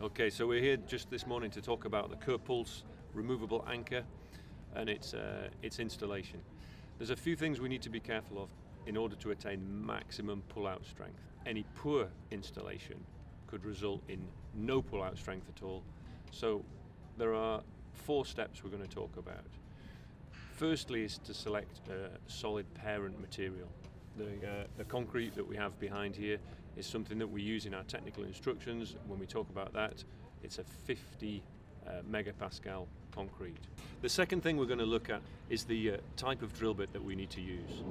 Okay, so we're here just this morning to talk about the COEUR PULSE removable anchor and its installation. There's a few things we need to be careful of in order to attain maximum pull-out strength. Any poor installation could result in no pull-out strength at all. So there are 4 steps we're going to talk about. Firstly is to select a solid parent material. The concrete that we have behind here is something that we use in our technical instructions. When we talk about that, it's a 50 megapascal concrete. The second thing we're going to look at is the type of drill bit that we need to use.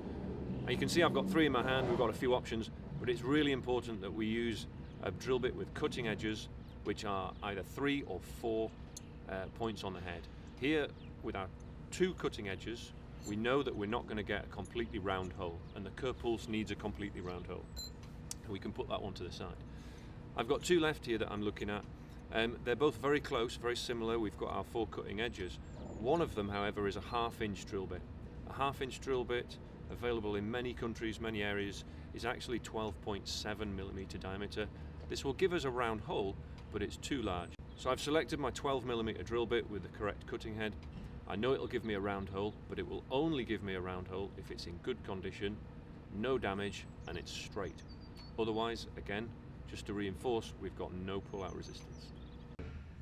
Now you can see I've got 3 in my hand, we've got a few options, but it's really important that we use a drill bit with cutting edges, which are either 3 or 4 points on the head. Here, with our 2 cutting edges, we know that we're not going to get a completely round hole, and the COEUR PULSE needs a completely round hole. And we can put that one to the side. I've got 2 left here that I'm looking at. They're both very close, very similar. We've got our 4 cutting edges. One of them, however, is a 1/2 inch drill bit. A 1/2 inch drill bit, available in many countries, many areas, is actually 12.7 millimeter diameter. This will give us a round hole, but it's too large. So I've selected my 12 millimeter drill bit with the correct cutting head. I know it'll give me a round hole, but it will only give me a round hole if it's in good condition, no damage, and it's straight. Otherwise, again, just to reinforce, we've got no pull-out resistance.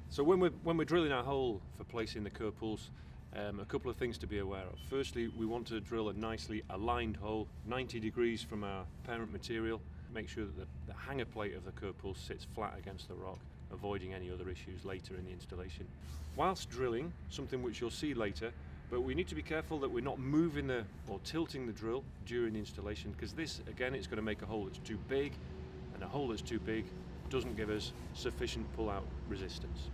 So when we're drilling our hole for placing the COEUR PULSE, a couple of things to be aware of. Firstly, we want to drill a nicely aligned hole, 90 degrees from our parent material. Make sure that the hanger plate of the COEUR PULSE sits flat against the rock, avoiding any other issues later in the installation. Whilst drilling, something which you'll see later, but we need to be careful that we're not moving or tilting the drill during the installation, because this, again, it's going to make a hole that's too big, and a hole that's too big doesn't give us sufficient pull-out resistance.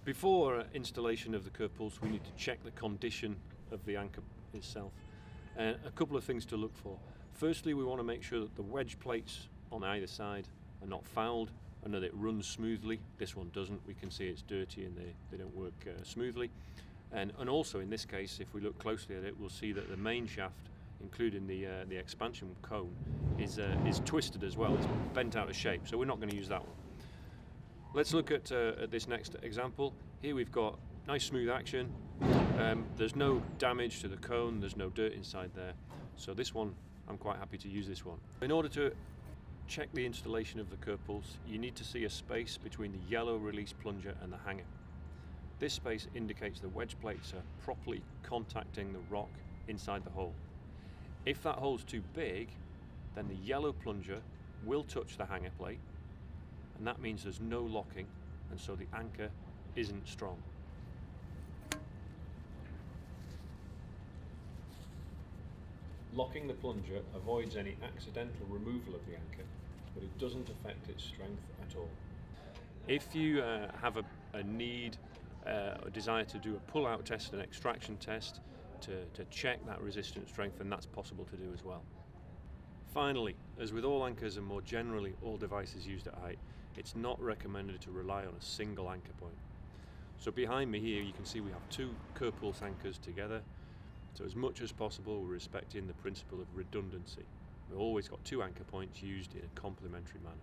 Before installation of the COEUR PULSE, we need to check the condition of the anchor itself. A couple of things to look for. Firstly, we want to make sure that the wedge plates on either side are not fouled and that it runs smoothly. This one doesn't. We can see it's dirty and they don't work smoothly. And also in this case, if we look closely at it, we'll see that the main shaft, including the expansion cone, is twisted as well. It's bent out of shape, so we're not going to use that one. Let's look at this next example. Here we've got nice smooth action. There's no damage to the cone, there's no dirt inside there. So this one, I'm quite happy to use this one. In order to check the installation of the COEUR PULSE, you need to see a space between the yellow release plunger and the hanger. This space indicates the wedge plates are properly contacting the rock inside the hole. If that hole's too big, then the yellow plunger will touch the hanger plate, and that means there's no locking, and so the anchor isn't strong. Locking the plunger avoids any accidental removal of the anchor, but it doesn't affect its strength at all. If you have a need or desire to do a pull-out test, an extraction test, to check that resistance strength, then that's possible to do as well. Finally, as with all anchors and more generally all devices used at height, it's not recommended to rely on a single anchor point. So behind me here you can see we have 2 COEUR PULSE anchors together. So as much as possible we're respecting the principle of redundancy. We've always got 2 anchor points used in a complementary manner.